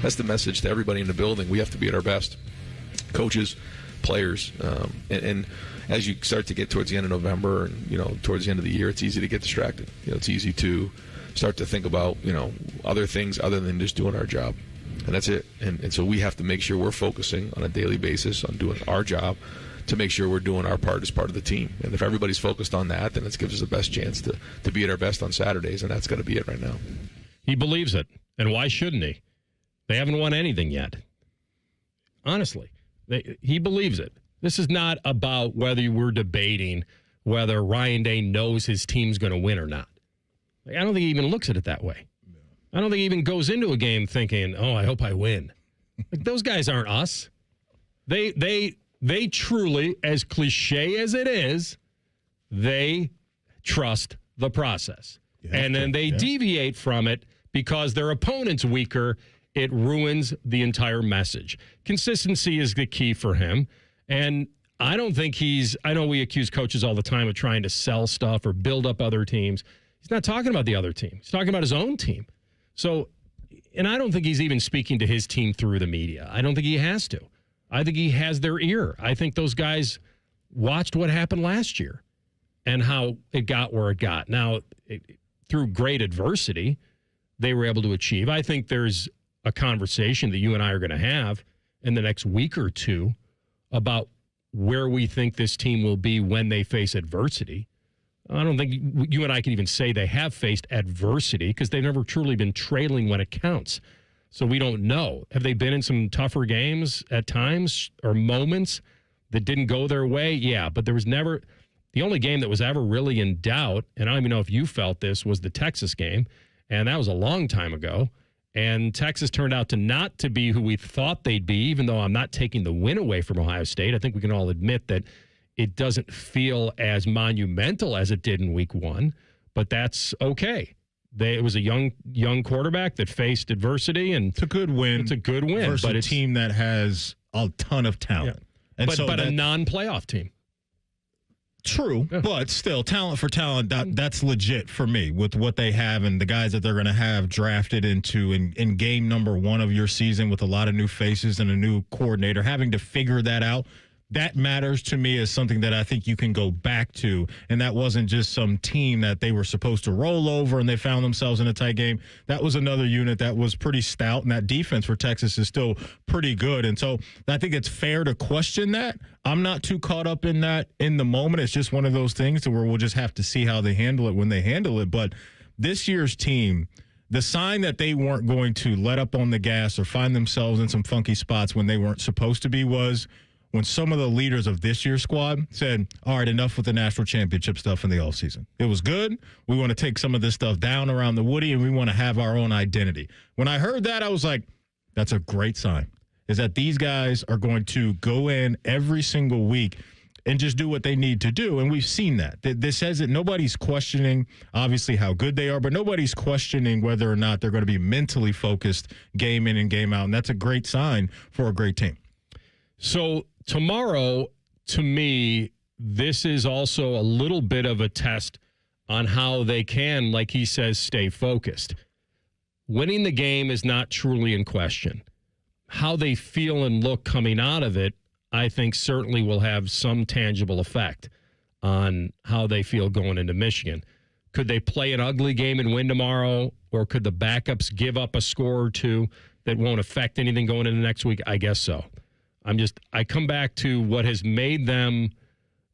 That's the message to everybody in the building. We have to be at our best. Coaches, players, and as you start to get towards the end of November and towards the end of the year, it's easy to get distracted. It's easy to start to think about other things other than just doing our job, and that's it. And so we have to make sure we're focusing on a daily basis on doing our job to make sure we're doing our part as part of the team. And if everybody's focused on that, then it gives us the best chance to be at our best on Saturdays, and that's got to be it right now. He believes it, and why shouldn't he? They haven't won anything yet. Honestly, he believes it. This is not about whether we're debating whether Ryan Day knows his team's going to win or not. I don't think he even looks at it that way. I don't think he even goes into a game thinking, "Oh, I hope I win." Those guys aren't us. They truly, as cliche as it is, they trust the process. And then they deviate from it because their opponent's weaker. It ruins the entire message. Consistency is the key for him. And I don't think I know we accuse coaches all the time of trying to sell stuff or build up other teams. He's not talking about the other team. He's talking about his own team. So, and I don't think he's even speaking to his team through the media. I don't think he has to. I think he has their ear. I think those guys watched what happened last year and how it got where it got. Now, through great adversity, they were able to achieve. I think there's a conversation that you and I are going to have in the next week or two about where we think this team will be when they face adversity. I don't think you and I can even say they have faced adversity because they've never truly been trailing when it counts. So we don't know. Have they been in some tougher games at times or moments that didn't go their way? Yeah, but there was never – the only game that was ever really in doubt, and I don't even know if you felt this, was the Texas game, and that was a long time ago. And Texas turned out to not to be who we thought they'd be, even though I'm not taking the win away from Ohio State. I think we can all admit that it doesn't feel as monumental as it did in week one, but that's okay. It was a young quarterback that faced adversity, and it's a good win. It's a good win, versus but a it's team that has a ton of talent, but a non-playoff team. True, but still, talent for talent, that's legit for me with what they have and the guys that they're going to have drafted into in game number one of your season with a lot of new faces and a new coordinator. Having to figure that out, that matters to me as something that I think you can go back to. And that wasn't just some team that they were supposed to roll over and they found themselves in a tight game. That was another unit that was pretty stout, and that defense for Texas is still pretty good. And so I think it's fair to question that. I'm not too caught up in that in the moment. It's just one of those things where we'll just have to see how they handle it when they handle it. But this year's team, the sign that they weren't going to let up on the gas or find themselves in some funky spots when they weren't supposed to be was when some of the leaders of this year's squad said, all right, enough with the national championship stuff in the offseason. It was good. We want to take some of this stuff down around the Woody, and we want to have our own identity. When I heard that, I was like, that's a great sign, is that these guys are going to go in every single week and just do what they need to do. And we've seen that. This says that nobody's questioning, obviously, how good they are, but nobody's questioning whether or not they're going to be mentally focused game in and game out. And that's a great sign for a great team. So tomorrow, to me, this is also a little bit of a test on how they can, like he says, stay focused. Winning the game is not truly in question. How they feel and look coming out of it, I think certainly will have some tangible effect on how they feel going into Michigan. Could they play an ugly game and win tomorrow, or could the backups give up a score or two that won't affect anything going into next week? I guess so. I come back to what has made them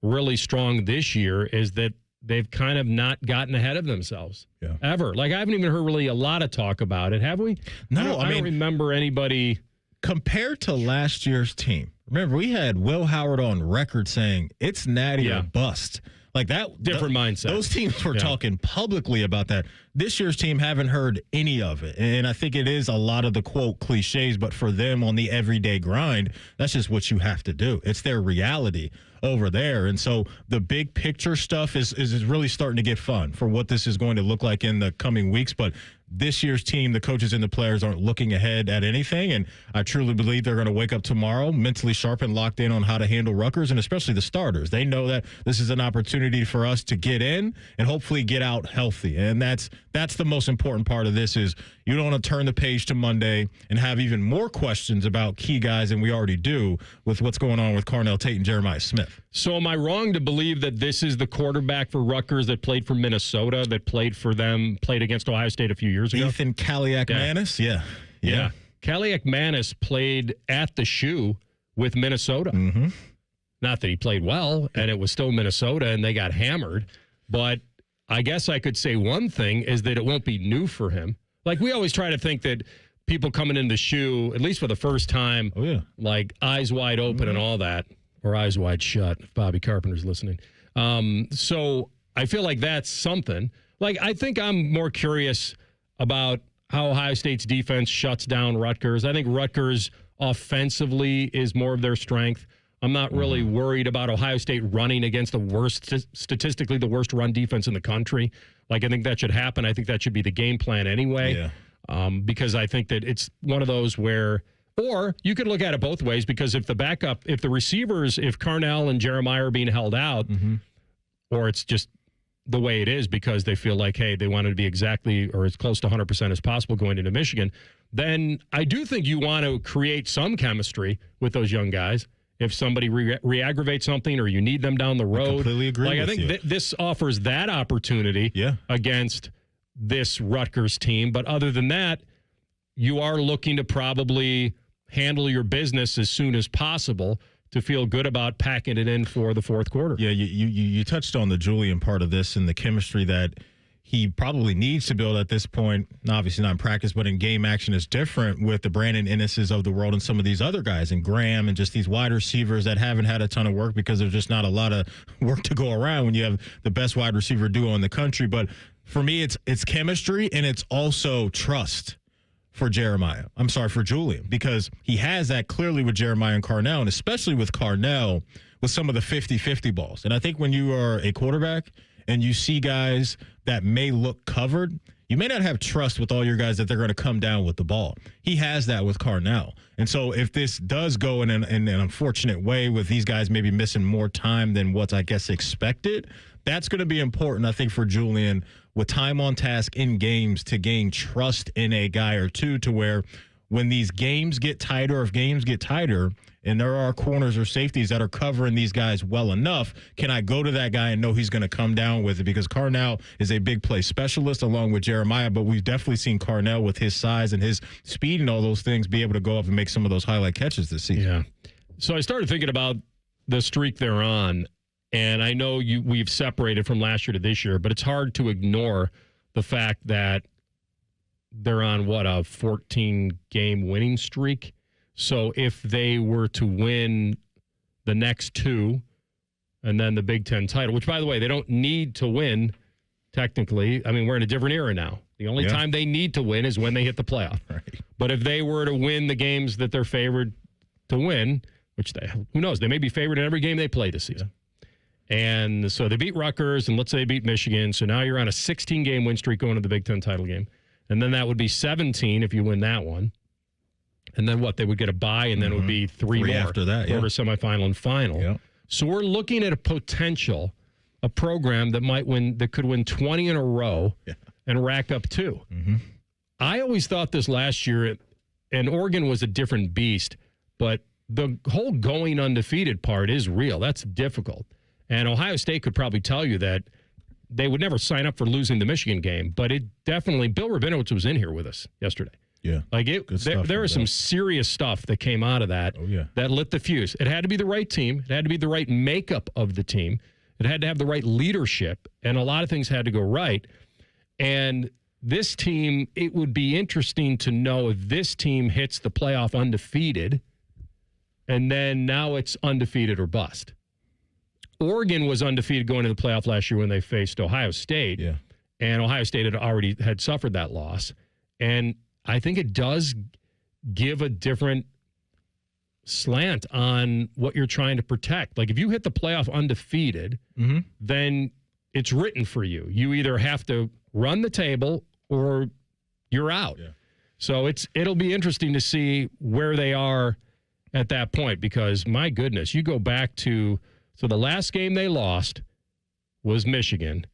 really strong this year is that they've kind of not gotten ahead of themselves ever. Like, I haven't even heard really a lot of talk about it, have we? No, I don't remember anybody. Compared to last year's team, remember, we had Will Howard on record saying it's natty or bust. Like that, different mindset. Those teams were talking publicly about that. This year's team haven't heard any of it. And I think it is a lot of the, quote, cliches, but for them on the everyday grind, that's just what you have to do. It's their reality over there. And so the big picture stuff is really starting to get fun for what this is going to look like in the coming weeks. But this year's team, the coaches and the players aren't looking ahead at anything. And I truly believe they're going to wake up tomorrow mentally sharp and locked in on how to handle Rutgers, and especially the starters. They know that this is an opportunity for us to get in and hopefully get out healthy. And that's the most important part of this is You don't want to turn the page to Monday and have even more questions about key guys than we already do with what's going on with Carnell Tate and Jeremiah Smith. So am I wrong to believe that this is the quarterback for Rutgers that played for Minnesota, that played against Ohio State a few years ago? Ethan Kaliak-Manis? Yeah. Kaliak-Manis played at the Shoe with Minnesota. Mm-hmm. Not that he played well, and it was still Minnesota, and they got hammered. But I guess I could say one thing is that it won't be new for him. Like, we always try to think that people coming in the Shoe, at least for the first time, like eyes wide open and all that, or eyes wide shut, if Bobby Carpenter's listening. So I feel like that's something. Like, I think I'm more curious about how Ohio State's defense shuts down Rutgers. I think Rutgers offensively is more of their strength. I'm not really worried about Ohio State running against statistically the worst run defense in the country. Like, I think that should happen. I think that should be the game plan anyway. Because I think that it's one of those where, or you could look at it both ways, because if the receivers, if Carnell and Jeremiah are being held out, or it's just the way it is because they feel like, hey, they want to be exactly or as close to 100% as possible going into Michigan, then I do think you want to create some chemistry with those young guys. If somebody re-aggravates something or you need them down the road. I completely agree with you. I think this offers that opportunity against this Rutgers team. But other than that, you are looking to probably handle your business as soon as possible to feel good about packing it in for the fourth quarter. Yeah, you touched on the Julian part of this and the chemistry that he probably needs to build at this point. Obviously not in practice, but in game action is different with the Brandon Innes's of the world and some of these other guys, and Graham and just these wide receivers that haven't had a ton of work because there's just not a lot of work to go around when you have the best wide receiver duo in the country. But for me, it's chemistry and it's also trust for Jeremiah. I'm sorry, for Julian, because he has that clearly with Jeremiah and Carnell, and especially with Carnell with some of the 50-50 balls. And I think when you are a quarterback and you see guys that may look covered, you may not have trust with all your guys that they're going to come down with the ball. He has that with Carnell. And so if this does go in an unfortunate way with these guys maybe missing more time than what's, I guess, expected, that's going to be important, I think, for Julian with time on task in games to gain trust in a guy or two, to where when these games get tighter, if games get tighter, and there are corners or safeties that are covering these guys well enough, can I go to that guy and know he's going to come down with it? Because Carnell is a big play specialist along with Jeremiah, but we've definitely seen Carnell with his size and his speed and all those things be able to go up and make some of those highlight catches this season. Yeah. So I started thinking about the streak they're on, and I know we've separated from last year to this year, but it's hard to ignore the fact that they're on, a 14-game winning streak. So if they were to win the next two and then the Big Ten title, which, by the way, they don't need to win technically. I mean, we're in a different era now. The only time they need to win is when they hit the playoff. Right. But if they were to win the games that they're favored to win, which who knows, they may be favored in every game they play this season. And so they beat Rutgers, and let's say they beat Michigan. So now you're on a 16-game win streak going to the Big Ten title game. And then that would be 17 if you win that one. And then they would get a bye, and then it would be three more after that, quarter, semifinal, and final. Yep. So we're looking at a program that could win 20 in a row and rack up 2. Mm-hmm. I always thought this last year, and Oregon was a different beast, but the whole going undefeated part is real. That's difficult. And Ohio State could probably tell you that they would never sign up for losing the Michigan game, but it definitely, Bill Rabinowitz was in here with us yesterday. Yeah. Like there was some serious stuff that came out of that that lit the fuse. It had to be the right team. It had to be the right makeup of the team. It had to have the right leadership, and a lot of things had to go right. And this team, it would be interesting to know if this team hits the playoff undefeated, and then now it's undefeated or bust. Oregon was undefeated going into the playoff last year when they faced Ohio State, and Ohio State had suffered that loss. And I think it does give a different slant on what you're trying to protect. Like, if you hit the playoff undefeated, then it's written for you. You either have to run the table or you're out. Yeah. So it'll be interesting to see where they are at that point, because, my goodness, you go back to – so the last game they lost was Michigan,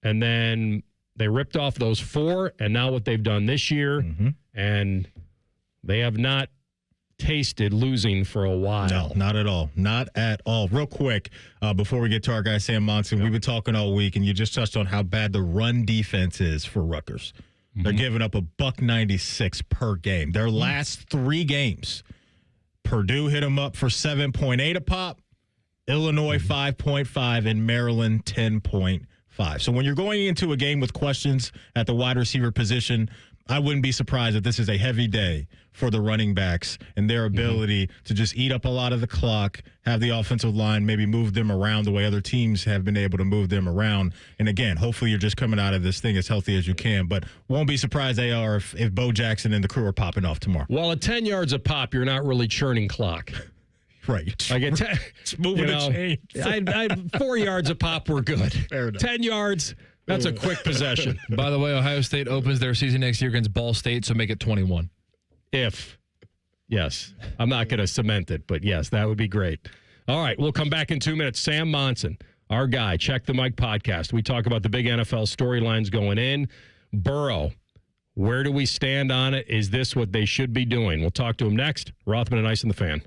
and then They ripped off those 4, and now what they've done this year, and they have not tasted losing for a while. No, not at all. Not at all. Real quick, before we get to our guy Sam Monson, we've been talking all week, and you just touched on how bad the run defense is for Rutgers. They're giving up $196 per game. Their last 3 games, Purdue hit them up for 7.8 a pop, Illinois 5.5, and Maryland 10.5. So when you're going into a game with questions at the wide receiver position, I wouldn't be surprised if this is a heavy day for the running backs and their ability to just eat up a lot of the clock, have the offensive line maybe move them around the way other teams have been able to move them around. And again, hopefully you're just coming out of this thing as healthy as you can, but won't be surprised they are if Bo Jackson and the crew are popping off tomorrow. Well, at 10 yards a pop, you're not really churning clock. Right. Like it's moving the chains. 4 yards a pop, we're good. Fair enough. 10 yards, that's a quick possession. By the way, Ohio State opens their season next year against Ball State, so make it 21. Yes. I'm not going to cement it, but yes, that would be great. All right, we'll come back in 2 minutes. Sam Monson, our guy, Check the Mic podcast. We talk about the big NFL storylines going in. Burrow, where do we stand on it? Is this what they should be doing? We'll talk to him next. Rothman and Ice and the Fan.